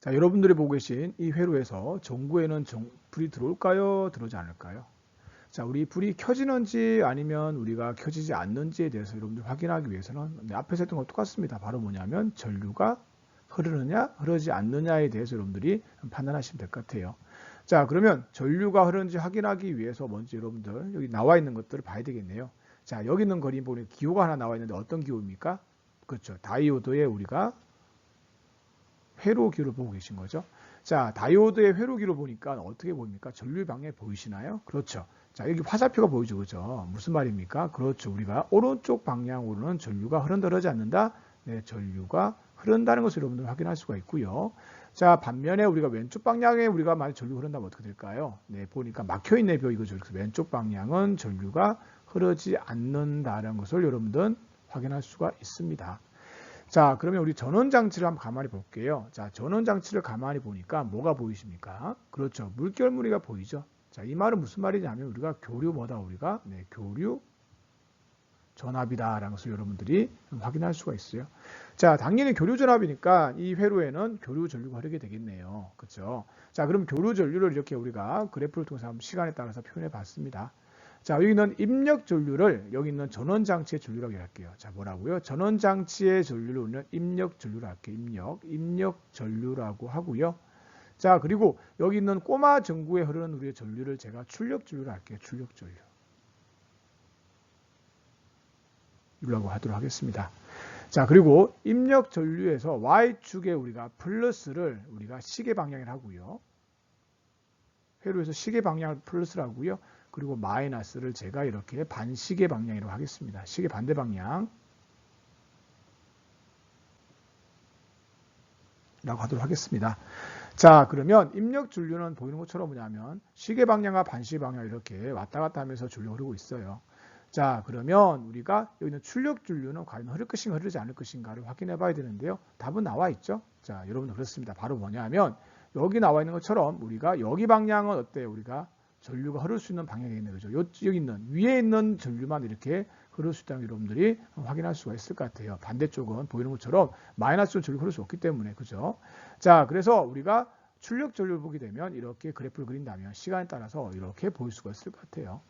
자, 여러분들이 보고 계신 이 회로에서 전구에는 불이 들어올까요? 들어오지 않을까요? 자, 우리 불이 켜지는지 아니면 우리가 켜지지 않는지에 대해서 여러분들 확인하기 위해서는 앞에서 했던 거 똑같습니다. 바로 뭐냐면 전류가 흐르느냐, 흐르지 않느냐에 대해서 여러분들이 판단하시면 될 것 같아요. 자, 그러면 전류가 흐르는지 확인하기 위해서 먼저 여러분들 여기 나와 있는 것들을 봐야 되겠네요. 자, 여기 있는 그림 보니 기호가 하나 나와 있는데 어떤 기호입니까? 그렇죠. 다이오드에 우리가 회로기를 보고 계신 거죠. 자, 다이오드의 회로기를 보니까 어떻게 보입니까? 전류 방향 보이시나요? 그렇죠. 자, 여기 화살표가 보이죠. 그죠? 무슨 말입니까? 그렇죠. 우리가 오른쪽 방향으로는 전류가 흐른다, 흐르지 않는다? 네, 전류가 흐른다는 것을 여러분들 확인할 수가 있고요. 자, 반면에 우리가 왼쪽 방향에 우리가 만약 전류가 흐른다면 어떻게 될까요? 네, 보니까 막혀있네, 벼 이거죠. 그래서 왼쪽 방향은 전류가 흐르지 않는다는 것을 여러분들 확인할 수가 있습니다. 자, 그러면 우리 전원장치를 한번 가만히 볼게요. 자, 전원장치를 가만히 보니까 뭐가 보이십니까? 그렇죠. 물결무늬가 보이죠. 자, 이 말은 무슨 말이냐면 우리가 교류 뭐다 우리가? 네, 교류 전압이다라는 것을 여러분들이 확인할 수가 있어요. 자, 당연히 교류 전압이니까 이 회로에는 교류 전류가 흐르게 되겠네요. 그렇죠? 자, 그럼 교류 전류를 이렇게 우리가 그래프를 통해서 한번 시간에 따라서 표현해 봤습니다. 자, 여기 있는 입력 전류를 여기 있는 전원 장치의 전류라고 할게요. 자, 뭐라고요? 전원 장치의 전류를 우리는 입력 전류라고 할게요. 입력 전류라고 하고요. 자, 그리고 여기 있는 꼬마 전구에 흐르는 우리의 전류를 제가 출력 전류라고 할게요. 출력 전류. 라고 하도록 하겠습니다. 자, 그리고 입력 전류에서 Y축에 우리가 플러스를 우리가 시계 방향을 하고요. 회로에서 시계 방향을 플러스를 하고요. 그리고 마이너스를 제가 이렇게 반시계 방향이라고 하겠습니다. 시계 반대 방향 라고 하도록 하겠습니다. 자, 그러면 입력 전류는 보이는 것처럼 뭐냐면 시계 방향과 반시계 방향 이렇게 왔다 갔다 하면서 전류가 흐르고 있어요. 자, 그러면 우리가 여기 있는 출력 전류는 과연 흐를 것인가 흐르지 않을 것인가를 확인해 봐야 되는데요. 답은 나와 있죠. 자, 여러분 그렇습니다. 바로 뭐냐면 여기 나와 있는 것처럼 우리가 여기 방향은 어때요? 우리가 전류가 흐를 수 있는 방향이 있는 거죠. 여기 있는 위에 있는 전류만 이렇게 흐를 수 있다는 여러분들이 확인할 수가 있을 것 같아요. 반대쪽은 보이는 것처럼 마이너스 전류가 흐를 수 없기 때문에 그죠? 자, 그래서 우리가 출력 전류를 보게 되면 이렇게 그래프를 그린다면 시간에 따라서 이렇게 보일 수가 있을 것 같아요.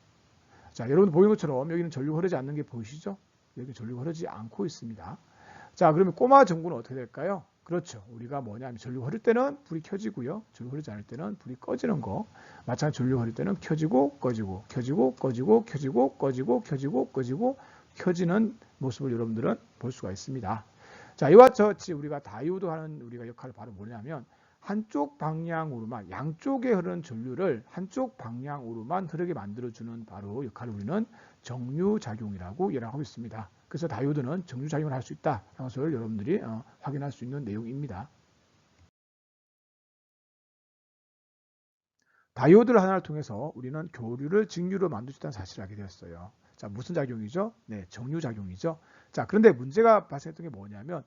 자, 여러분 보이는 것처럼 여기는 전류가 흐르지 않는 게 보이시죠? 여기 전류가 흐르지 않고 있습니다. 자, 그러면 꼬마 전구는 어떻게 될까요? 그렇죠. 우리가 뭐냐면 전류가 흐를 때는 불이 켜지고요. 전류가 흐르지 않을 때는 불이 꺼지는 거. 마찬가지로 전류가 흐를 때는 켜지고 꺼지고 켜지고 꺼지고 켜지고 꺼지고 켜지고 꺼지고 켜지는 모습을 여러분들은 볼 수가 있습니다. 자, 이와 같이 우리가 다이오드 하는 우리가 역할을 바로 뭐냐면 한쪽 방향으로만 양쪽에 흐르는 전류를 한쪽 방향으로만 흐르게 만들어주는 바로 역할을 우리는 정류작용이라고 이야기하고 있습니다. 그래서 다이오드는 정류작용을 할 수 있다는 것을 여러분들이 확인할 수 있는 내용입니다. 다이오드를 하나를 통해서 우리는 교류를 직류로 만들 수 있다는 사실을 알게 되었어요. 자, 무슨 작용이죠? 네, 정류작용이죠. 자, 그런데 문제가 발생했던 게 뭐냐면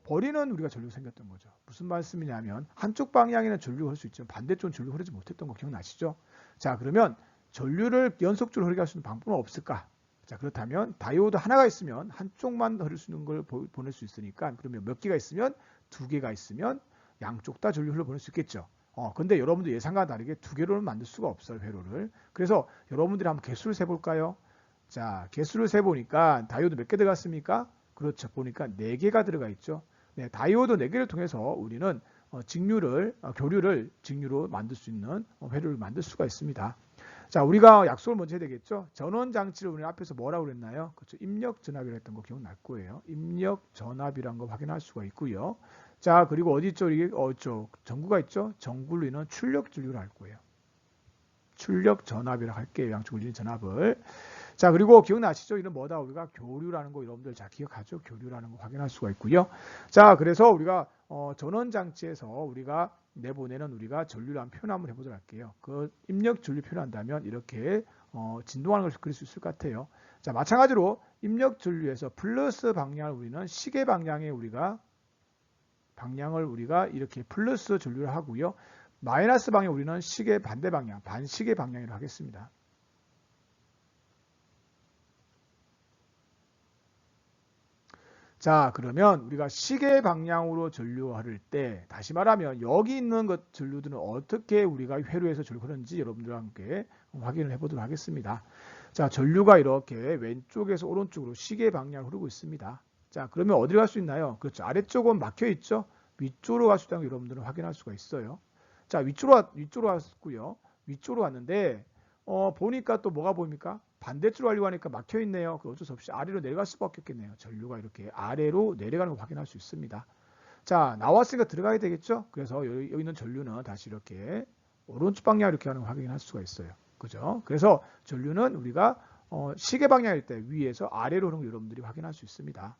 버리는 우리가 전류가 생겼던 거죠. 무슨 말씀이냐면 한쪽 방향에는 전류가 흐를 수 있지만 반대쪽은 전류가 흐르지 못했던 거 기억나시죠? 자, 그러면 전류를 연속적으로 흐르게 할 수 있는 방법은 없을까? 자, 그렇다면 다이오드 하나가 있으면 한쪽만 흐를 수 있는 걸 보낼 수 있으니까 그러면 몇 개가 있으면 두 개가 있으면 양쪽 다 전류 흘러 보낼 수 있겠죠. 근데 여러분들 예상과 다르게 두 개로는 만들 수가 없어요, 회로를. 그래서 여러분들이 한번 개수를 세볼까요? 자, 개수를 세보니까 다이오드 몇 개 들어갔습니까? 그렇죠. 보니까 4개가 들어가 있죠. 네, 다이오드 4개를 통해서 우리는 교류를 직류로 만들 수 있는 회로를 만들 수가 있습니다. 자, 우리가 약속을 먼저 해야 되겠죠. 전원 장치를 우리 앞에서 뭐라고 그랬나요? 그렇죠. 입력 전압이라고 했던 거 기억날 거예요. 입력 전압이라는 거 확인할 수가 있고요. 자, 그리고 어디 있죠? 이게 전구가 있죠? 전구를 이는 출력 전류를 할 거예요. 출력 전압이라고 할게요. 양쪽 울리는 전압을. 자, 그리고 기억나시죠? 이는 뭐다? 우리가 교류라는 거 여러분들 잘 기억하죠? 교류라는 거 확인할 수가 있고요. 자, 그래서 우리가 전원 장치에서 우리가 내보내는 우리가 전류라는 표현 한번 해보도록 할게요. 그 입력 전류 표현한다면 이렇게 진동하는 걸 그릴 수 있을 것 같아요. 자, 마찬가지로 입력 전류에서 플러스 방향을 우리는 시계 방향에 방향을 우리가 이렇게 플러스 전류를 하고요. 마이너스 방향 우리는 시계 반대 방향, 반시계 방향으로 하겠습니다. 자, 그러면 우리가 시계 방향으로 전류가 흐를 때, 다시 말하면 여기 있는 것 전류들은 어떻게 우리가 회로에서 전류가 흐르는지 여러분들과 함께 확인을 해보도록 하겠습니다. 자, 전류가 이렇게 왼쪽에서 오른쪽으로 시계 방향으로 흐르고 있습니다. 자, 그러면 어디로 갈 수 있나요? 그렇죠. 아래쪽은 막혀 있죠. 위쪽으로 갈 수 있다는 걸 여러분들은 확인할 수가 있어요. 자, 위쪽으로 왔고요. 위쪽으로 왔는데 보니까 또 뭐가 보입니까? 반대쪽으로 가려고 하니까 막혀 있네요. 그 어쩔 수 없이 아래로 내려갈 수밖에 없겠네요. 전류가 이렇게 아래로 내려가는 걸 확인할 수 있습니다. 자, 나왔으니까 들어가야 되겠죠? 그래서 여기 있는 전류는 다시 이렇게 오른쪽 방향 이렇게 하는 걸 확인할 수가 있어요. 그죠? 그래서 전류는 우리가 시계 방향일 때 위에서 아래로 흐르는 걸 여러분들이 확인할 수 있습니다.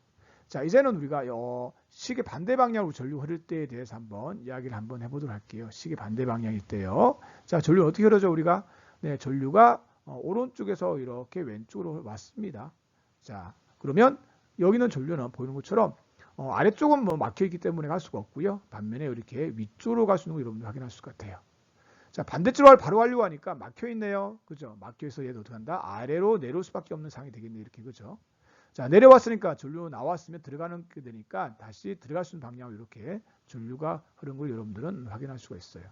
자, 이제는 우리가 시계 반대 방향으로 전류 흐를 때에 대해서 한번 이야기를 한번 해보도록 할게요. 시계 반대 방향일 때요. 자, 전류 어떻게 흐르죠? 우리가 네, 전류가 오른쪽에서 이렇게 왼쪽으로 왔습니다. 자, 그러면 여기는 전류는 보이는 것처럼 아래쪽은 뭐 막혀 있기 때문에 갈 수가 없고요. 반면에 이렇게 위쪽으로 갈 수 있는 거 여러분들 확인할 수가 같아요. 자, 반대쪽으로 바로 가려고 하니까 막혀 있네요. 그죠? 막혀 있어 얘도 어떻게 한다? 아래로 내려올 수밖에 없는 상황이 되겠네. 이렇게 그죠? 자, 내려왔으니까 전류 나왔으면 들어가는 게 되니까 다시 들어갈 수 있는 방향으로 이렇게 전류가 흐른 걸 여러분들은 확인할 수가 있어요.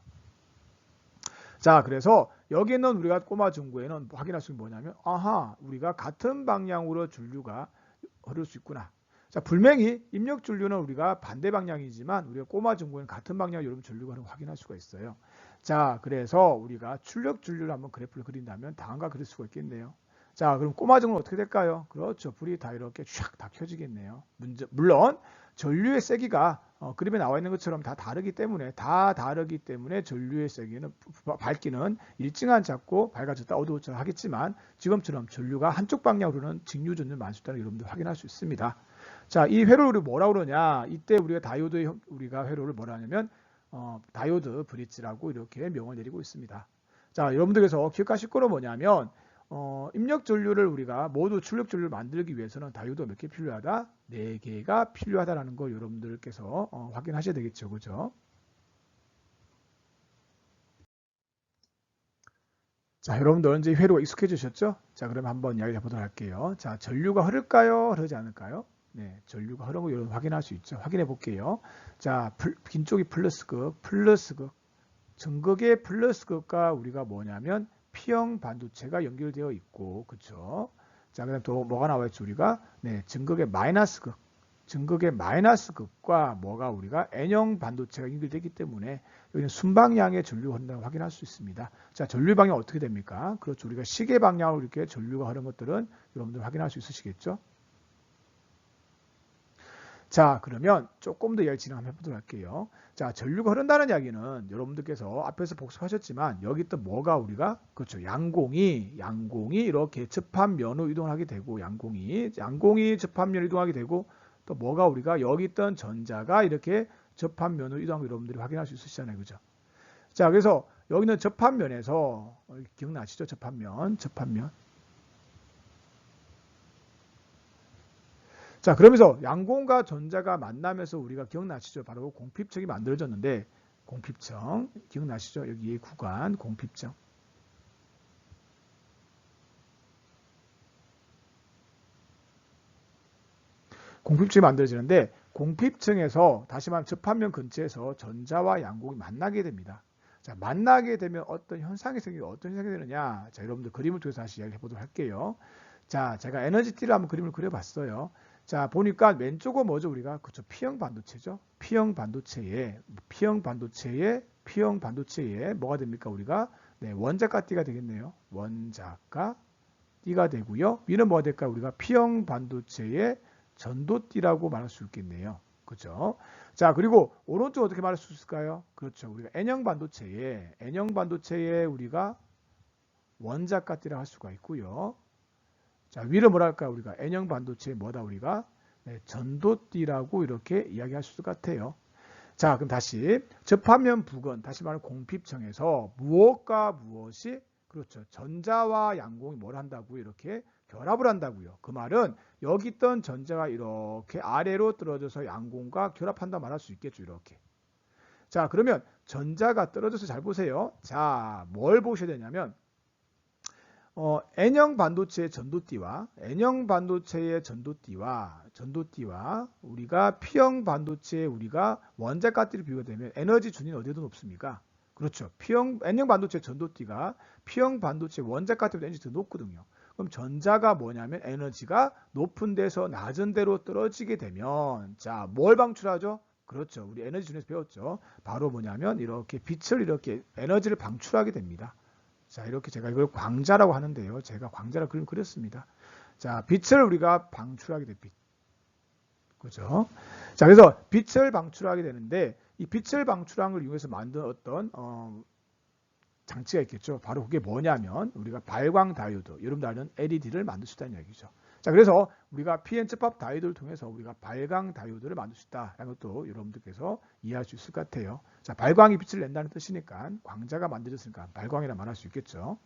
자, 그래서 여기는 우리가 꼬마 중구에는 확인할 수 있는 게 뭐냐면 아하, 우리가 같은 방향으로 전류가 흐를 수 있구나. 자, 분명히 입력 전류는 우리가 반대 방향이지만 우리가 꼬마 중구에는 같은 방향으로 여러분 전류가 흐르는 걸 확인할 수가 있어요. 자, 그래서 우리가 출력 전류를 한번 그래프를 그린다면 다음과 그릴 수가 있겠네요. 자, 그럼 꼬마 중구는 어떻게 될까요? 그렇죠. 불이 다 이렇게 쫙 다 켜지겠네요. 물론 전류의 세기가 그림에 나와 있는 것처럼 다 다르기 때문에 전류의 세기는 밝기는 일정한 작고 밝아졌다 어두워졌다 하겠지만 지금처럼 전류가 한쪽 방향으로는 직류 전류 만수다는 여러분들 확인할 수 있습니다. 자, 이 회로를 뭐라고 그러냐? 이때 우리가 다이오드 우리가 회로를 뭐라 하냐면 다이오드 브릿지라고 이렇게 명을 내리고 있습니다. 자, 여러분들께서 기억하실 거는 뭐냐면 입력 전류를 우리가 모두 출력 전류를 만들기 위해서는 다이오드가 몇 개 필요하다? 4개가 필요하다라는 걸 여러분들께서 확인하셔야 되겠죠. 그죠? 자, 여러분들 이제 회로가 익숙해지셨죠? 자, 그럼 한번 이야기 해보도록 할게요. 자, 전류가 흐를까요? 흐르지 않을까요? 네, 전류가 흐르는 거 여러분 확인할 수 있죠. 확인해 볼게요. 자, 빈 쪽이 플러스극, 전극의 플러스극과 우리가 뭐냐면 P형 반도체가 연결되어 있고, 그쵸? 자, 그다음 또 뭐가 나와 있죠? 우리가 네, 전극의 마이너스극과 뭐가 우리가 N형 반도체가 연결되기 때문에 여기는 순방향의 전류가 흐른다는 걸 확인할 수 있습니다. 자, 전류 방향 어떻게 됩니까? 그렇죠. 우리가 시계 방향으로 이렇게 전류가 흐르는 것들은 여러분들 확인할 수 있으시겠죠? 자, 그러면 조금 더 이야기 진행해 보도록 할게요. 자, 전류가 흐른다는 이야기는 여러분들께서 앞에서 복습하셨지만 여기 또 뭐가 우리가 그렇죠. 양공이 이렇게 접합면으로 이동하게 되고 양공이 접합면으로 이동하게 되고 또 뭐가 우리가 여기 있던 전자가 이렇게 접합면으로 이동하는 거 여러분들이 확인할 수 있으시잖아요. 그죠? 자, 그래서 여기는 접합면에서 기억나시죠? 접합면. 자, 그러면서 양공과 전자가 만나면서 우리가 기억나시죠? 바로 공핍청이 만들어졌는데 공핍청 기억나시죠? 여기 구간 공핍청. 공핍청이 만들어지는데 공핍청에서 다시 말하면 접합면 근처에서 전자와 양공이 만나게 됩니다. 자, 만나게 되면 어떤 현상이 생기고 어떤 현상이 되느냐? 자, 여러분들 그림을 통해서 다시 이야기해 보도록 할게요. 자, 제가 에너지띠를 한번 그림을 그려봤어요. 자, 보니까 왼쪽은 뭐죠? 우리가 그쵸? P형 반도체죠. P형 반도체에 뭐가 됩니까? 우리가 네, 원자가 띠가 되겠네요. 원자가 띠가 되고요. 위는 뭐가 될까? 우리가 P형 반도체의 전도띠라고 말할 수 있겠네요. 그렇죠? 자, 그리고 오른쪽 어떻게 말할 수 있을까요? 그렇죠. 우리가 N형 반도체에 우리가 원자가 띠라 할 수가 있고요. 자, 위를 뭐라 할까? 우리가 N형 반도체에 뭐다 우리가 네, 전도띠라고 이렇게 이야기할 수 있을 것 같아요. 자, 그럼 다시 접합면 부근, 다시 말하면 공핍청에서 무엇과 무엇이 그렇죠. 전자와 양공이 뭘 한다고요? 이렇게 결합을 한다고요. 그 말은 여기 있던 전자가 이렇게 아래로 떨어져서 양공과 결합한다 말할 수 있겠죠. 이렇게. 자, 그러면 전자가 떨어져서 잘 보세요. 자, 뭘 보셔야 되냐면 N형 반도체의 전도띠와 N형 반도체의 전도띠와 우리가 P형 반도체의 우리가 원자값들이 비교되면 에너지 준위는 어디에도 높습니까? 그렇죠. N형 반도체 전도띠가 P형 반도체 원자값보다 에너지 더 높거든요. 그럼 전자가 뭐냐면 에너지가 높은 데서 낮은 데로 떨어지게 되면 자, 뭘 방출하죠? 그렇죠. 우리 에너지 준위에서 배웠죠. 바로 뭐냐면 이렇게 빛을 이렇게 에너지를 방출하게 됩니다. 자, 이렇게 제가 이걸 광자라고 하는데요. 제가 광자라 그림 그렸습니다. 자, 빛을 우리가 방출하게 돼, 빛. 그죠? 자, 그래서 빛을 방출하게 되는데, 이 빛을 방출한 걸 이용해서 만든 어떤, 장치가 있겠죠. 바로 그게 뭐냐면, 우리가 발광 다이오드, 여러분들 아는 LED를 만들 수 있다는 이야기죠. 자, 그래서 우리가 PN 접합 다이오드를 통해서 우리가 발광 다이오드를 만들 수 있다라는 것도 여러분들께서 이해할 수 있을 것 같아요. 자, 발광이 빛을 낸다는 뜻이니까 광자가 만들어졌으니까 발광이라 말할 수 있겠죠.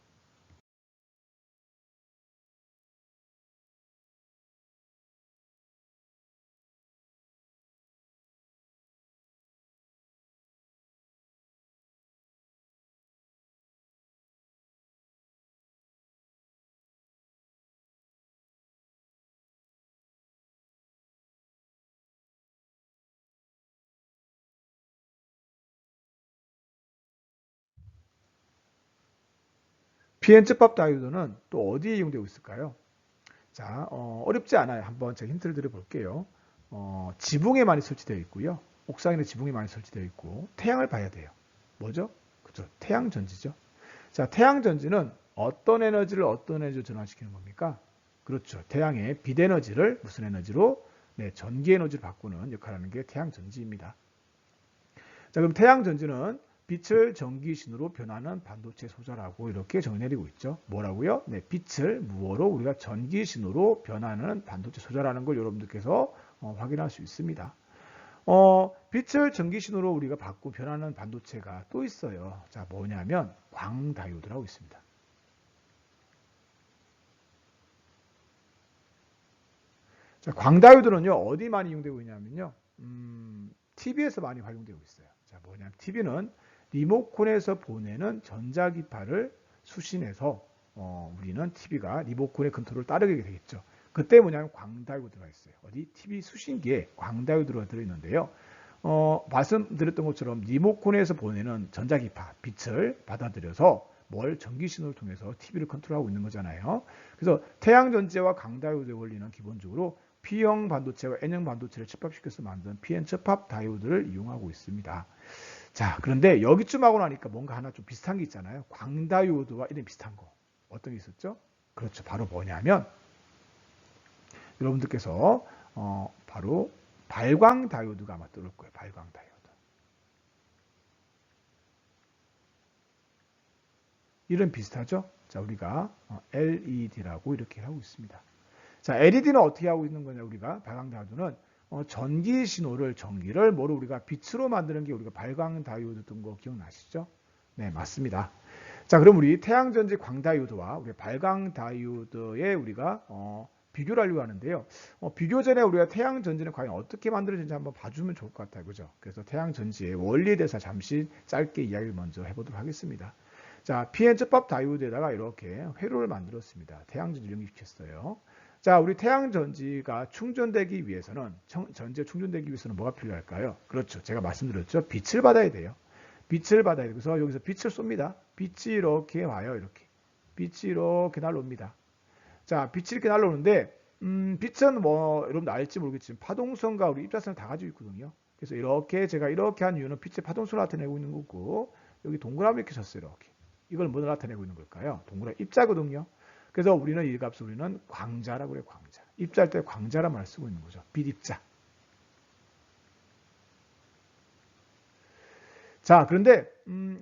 PN접합 다이오드는 또 어디에 이용되고 있을까요? 자, 어렵지 않아요. 한번 제가 힌트를 드려볼게요. 지붕에 많이 설치되어 있고요. 옥상에는 지붕이 많이 설치되어 있고 태양을 봐야 돼요. 뭐죠? 그죠? 태양 전지죠. 자, 태양 전지는 어떤 에너지를 어떤 에너지로 전환시키는 겁니까? 그렇죠. 태양의 빛 에너지를 무슨 에너지로? 네, 전기 에너지를 바꾸는 역할을 하는 게 태양 전지입니다. 자, 그럼 태양 전지는 빛을 전기신호로 변하는 반도체 소자라고 이렇게 정의내리고 있죠. 뭐라고요? 네, 빛을 무어로 우리가 전기신호로 변하는 반도체 소자라는 걸 여러분들께서 확인할 수 있습니다. 빛을 전기신호로 우리가 바꾸고 변하는 반도체가 또 있어요. 자, 뭐냐면 광다이오드라고 있습니다. 자, 광다이오드는요, 어디 많이 이용되고 있냐면요, TV에서 많이 활용되고 있어요. 자, 뭐냐면 TV는 리모컨에서 보내는 전자기파를 수신해서 우리는 TV가 리모컨의 컨트롤을 따르게 되겠죠. 그때 뭐냐면 광다이오드가 있어요. 어디? TV 수신기에 광다이오드가 들어있는데요. 말씀드렸던 것처럼 리모컨에서 보내는 전자기파, 빛을 받아들여서 뭘 전기신호를 통해서 TV를 컨트롤하고 있는 거잖아요. 그래서 태양전지와 광다이오드의 원리는 기본적으로 P형 반도체와 N형 반도체를 접합시켜서 만든 PN 접합 다이오드를 이용하고 있습니다. 자, 그런데 여기쯤 하고 나니까 뭔가 하나 좀 비슷한 게 있잖아요. 광다이오드와 이런 비슷한 거. 어떤 게 있었죠? 그렇죠. 바로 뭐냐면 여러분들께서 바로 발광 다이오드가 아마 떠올 거예요. 발광 다이오드. 이런 비슷하죠? 자, 우리가 LED라고 이렇게 하고 있습니다. 자, LED는 어떻게 하고 있는 거냐? 우리가 발광 다이오드는 전기 신호를 전기를 뭐로 우리가 빛으로 만드는 게 우리가 발광 다이오드 뜬 거 기억나시죠? 네, 맞습니다. 자, 그럼 우리 태양전지 광다이오드와 우리 발광 다이오드의 우리가 비교를 하려고 하는데요. 비교 전에 우리가 태양전지는 과연 어떻게 만들어지는지 한번 봐주면 좋을 것 같아요. 그죠? 그래서 태양전지의 원리에 대해서 잠시 짧게 이야기를 먼저 해보도록 하겠습니다. 자, PN접합 다이오드에다가 이렇게 회로를 만들었습니다. 태양전지를 연결시켰어요. 자, 우리 태양전지가 충전되기 위해서는, 전지가 충전되기 위해서는 뭐가 필요할까요? 그렇죠. 제가 말씀드렸죠. 빛을 받아야 돼요. 빛을 받아야 돼요. 그래서 여기서 빛을 쏩니다. 빛이 이렇게 와요. 이렇게. 빛이 이렇게 날라옵니다. 자, 빛이 이렇게 날라오는데, 빛은 뭐, 여러분들 알지 모르겠지만, 파동성과 우리 입자성을 다 가지고 있거든요. 그래서 이렇게, 제가 이렇게 한 이유는 빛의 파동성을 나타내고 있는 거고, 여기 동그라미 이렇게 쳤어요. 이렇게. 이걸 뭐 나타내고 있는 걸까요? 동그라미 입자거든요. 그래서 우리는 이 값을 우리는 광자라고 그래요. 광자. 입자할 때 광자란 말을 쓰고 있는 거죠. 빛입자. 자, 그런데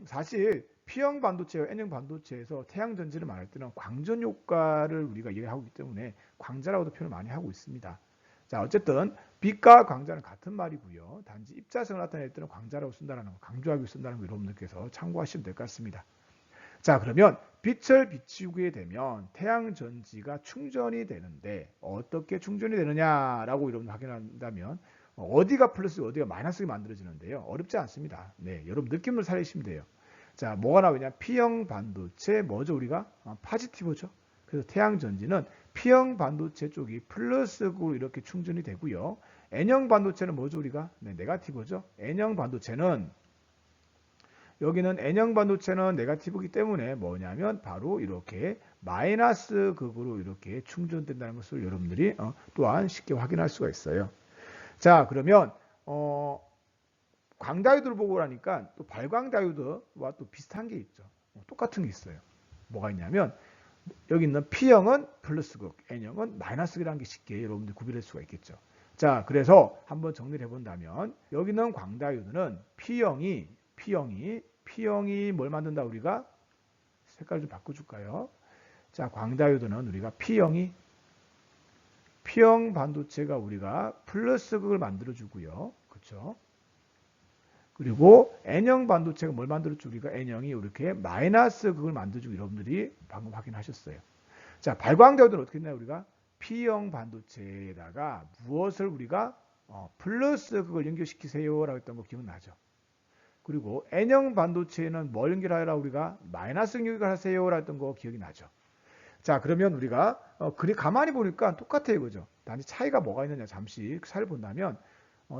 사실 P형 반도체와 N형 반도체에서 태양 전지를 말할 때는 광전 효과를 우리가 이해하고 있기 때문에 광자라고도 표현을 많이 하고 있습니다. 자, 어쨌든 빛과 광자는 같은 말이고요. 단지 입자성을 나타낼 때는 광자라고 쓴다는 거, 강조하기 쓴다는 거 여러분들께서 참고하시면 될 것 같습니다. 자, 그러면 빛을 비추게 되면 태양 전지가 충전이 되는데 어떻게 충전이 되느냐라고 여러분 확인한다면 어디가 플러스 어디가 마이너스가 만들어지는데요. 어렵지 않습니다. 네, 여러분 느낌을 살리시면 돼요. 자, 뭐가 나오냐? P형 반도체 뭐죠? 우리가 파지티브죠. 그래서 태양 전지는 P형 반도체 쪽이 플러스로 이렇게 충전이 되고요. N형 반도체는 뭐죠? 우리가 네거티브죠. N형 반도체는 여기는 N형 반도체는 네거티브이기 때문에 뭐냐면 바로 이렇게 마이너스 극으로 이렇게 충전된다는 것을 여러분들이 또한 쉽게 확인할 수가 있어요. 자, 그러면 광다이오드를 보고 하니까 또 발광다이오드와 또 비슷한 게 있죠. 똑같은 게 있어요. 뭐가 있냐면 여기 있는 P형은 플러스극, N형은 마이너스극이라는 게 쉽게 여러분들 구별할 수가 있겠죠. 자, 그래서 한번 정리를 해본다면 여기 있는 광다이오드는 P형이 뭘 만든다? 우리가 색깔 좀 바꿔줄까요? 자, 광다이오드는 우리가 P형 반도체가 우리가 플러스극을 만들어주고요. 그렇죠? 그리고 N형 반도체가 뭘 만들어주고 우리가 N형이 이렇게 마이너스 극을 만들어주고 여러분들이 방금 확인하셨어요. 자, 발광다이오드는 어떻게 했나요? 우리가 P형 반도체에다가 무엇을 우리가 플러스 극을 연결시키세요라고 했던 거 기억나죠? 그리고 N형 반도체에는 뭘 연결하라 우리가 마이너스 연결하세요라고 했던 거 기억이 나죠? 자, 그러면 우리가 가만히 보니까 똑같아요, 그죠? 단지 차이가 뭐가 있느냐 잠시 차이를 본다면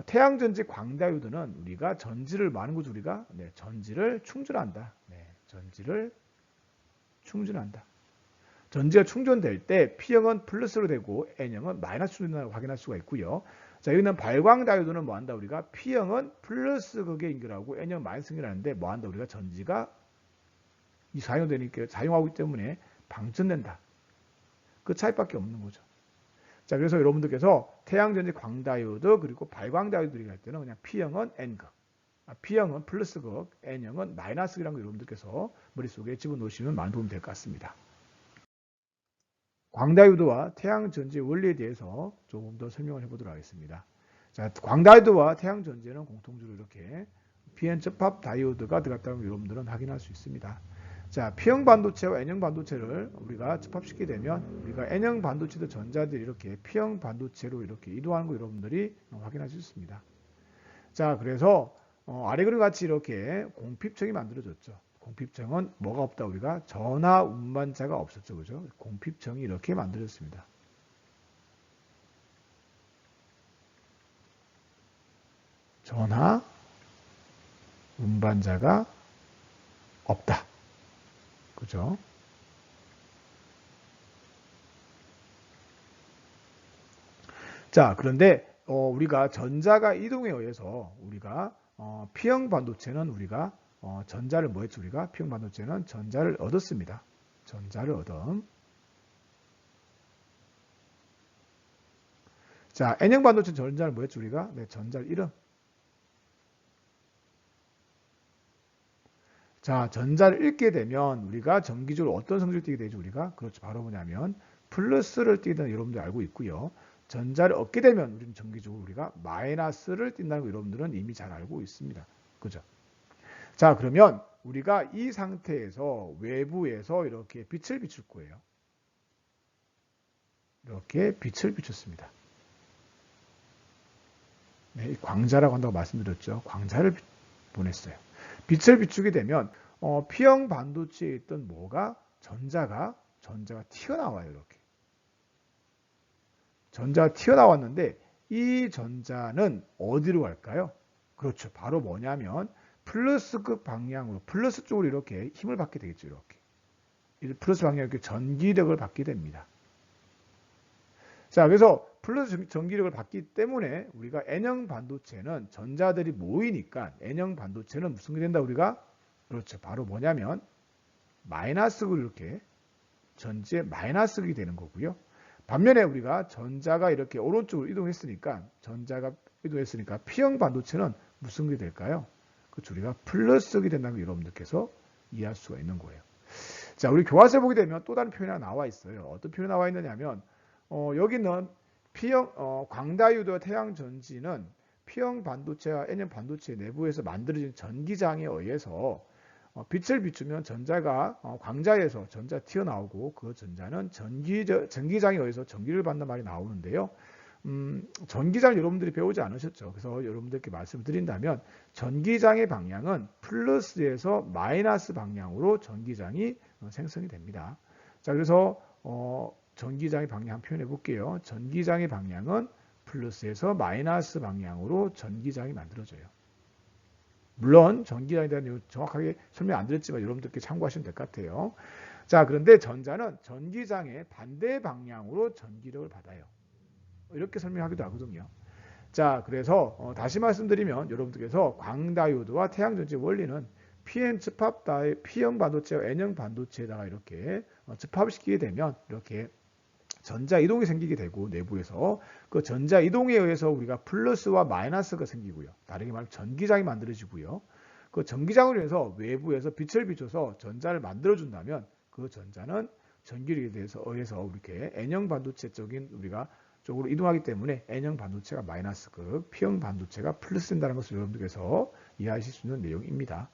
태양전지 광다이오드는 우리가 전지를 많은 거죠, 우리가 전지를 충전한다. 전지를 충전한다. 전지가 충전될 때 P형은 플러스로 되고 N형은 마이너스 충전을 확인할 수가 있고요. 자, 여기는 발광다이오드는 뭐 한다? 우리가 P형은 플러스 극에 연결하고 N형 마이너스 연결하는데 뭐 한다? 우리가 전지가 사용하고 있기 때문에 방전된다. 그 차이밖에 없는 거죠. 자, 그래서 여러분들께서 태양전지 광다이오드 그리고 발광다이오드를 할 때는 그냥 P형은 N극, P형은 플러스극, N형은 마이너스극이라는 거 여러분들께서 머릿속에 집어넣으시면 많은 도움이 될 것 같습니다. 광다이오드와 태양전지의 원리에 대해서 조금 더 설명을 해보도록 하겠습니다. 자, 광다이오드와 태양전지는 공통적으로 이렇게 PN 접합 다이오드가 들어갔다는 걸 여러분들은 확인할 수 있습니다. 자, P형 반도체와 N형 반도체를 우리가 접합시키게 되면 우리가 N형 반도체의 전자들이 이렇게 P형 반도체로 이렇게 이동하는 거 여러분들이 확인할 수 있습니다. 자, 그래서 아래 그림 같이 이렇게 공핍층이 만들어졌죠. 공핍층은 뭐가 없다? 우리가 전하 운반자가 없었죠. 그죠? 공핍층이 이렇게 만들어졌습니다. 전하 운반자가 없다. 그죠? 자, 그런데 우리가 전자가 이동에 의해서 우리가 P형 반도체는 우리가 전자를 뭐 했죠? 우리가 P형 반도체는 전자를 얻었습니다. 전자를 얻음. 자, N형 반도체 전자를 뭐 했죠? 우리가 전자를 잃음. 자, 전자를 잃게 되면 우리가 정기적으로 어떤 성질을 띠게 되죠? 우리가 그렇죠. 바로 뭐냐면 플러스를 띠게 되는 여러분들 알고 있고요. 전자를 얻게 되면 우리는 정기적으로 우리가 마이너스를 띈다는 거 여러분들은 이미 잘 알고 있습니다. 그죠? 자, 그러면 우리가 이 상태에서 외부에서 이렇게 빛을 비출 거예요. 이렇게 빛을 비췄습니다. 네, 광자라고 한다고 말씀드렸죠. 광자를 보냈어요. 빛을 비추게 되면 P형 반도체에 있던 뭐가 전자가 튀어나와요. 이렇게. 전자가 튀어나왔는데 이 전자는 어디로 갈까요? 그렇죠. 바로 뭐냐면 플러스극 방향으로 플러스 쪽으로 이렇게 힘을 받게 되겠죠. 이렇게. 플러스 방향으로 이렇게 전기력을 받게 됩니다. 자, 그래서 플러스 전기력을 받기 때문에 우리가 N형 반도체는 전자들이 모이니까 N형 반도체는 무슨 게 된다 우리가? 그렇죠. 바로 뭐냐면 마이너스극을 이렇게 전지의 마이너스극이 되는 거고요. 반면에 우리가 전자가 이렇게 오른쪽으로 이동했으니까 P형 반도체는 무슨 게 될까요? 그렇죠. 우리가 플러스극이 된다는 걸 여러분들께서 이해할 수가 있는 거예요. 자, 우리 교과서에 보게 되면 또 다른 표현이 하나 나와 있어요. 어떤 표현이 나와 있느냐면 여기는 P형 광다이오드와 태양전지는 P형 반도체와 N형 반도체 내부에서 만들어진 전기장에 의해서 빛을 비추면 전자가 광자에서 전자 튀어나오고 그 전자는 전기장에 의해서 전기를 받는 말이 나오는데요. 전기장 여러분들이 배우지 않으셨죠? 그래서 여러분들께 말씀을 드린다면 전기장의 방향은 플러스에서 마이너스 방향으로 전기장이 생성이 됩니다. 자, 그래서 전기장의 방향 표현해 볼게요. 전기장의 방향은 플러스에서 마이너스 방향으로 전기장이 만들어져요. 물론 전기장에 대한 정확하게 설명 안 드렸지만 여러분들께 참고하시면 될 것 같아요. 자, 그런데 전자는 전기장의 반대 방향으로 전기력을 받아요. 이렇게 설명하기도 하거든요. 자, 그래서 다시 말씀드리면 여러분들께서 광다이오드와 태양전지 원리는 Pn P형 반도체와 N형 반도체에다가 이렇게 집합을 시키게 되면 이렇게 전자 이동이 생기게 되고 내부에서 그 전자 이동에 의해서 우리가 플러스와 마이너스가 생기고요. 다르게 말하면 전기장이 만들어지고요. 그 전기장을 위해서 외부에서 빛을 비춰서 전자를 만들어준다면 그 전자는 전기력에 의해서 이렇게 N형 반도체 쪽인 우리가 쪽으로 이동하기 때문에 N형 반도체가 마이너스극, P형 반도체가 플러스 된다는 것을 여러분들께서 이해하실 수 있는 내용입니다.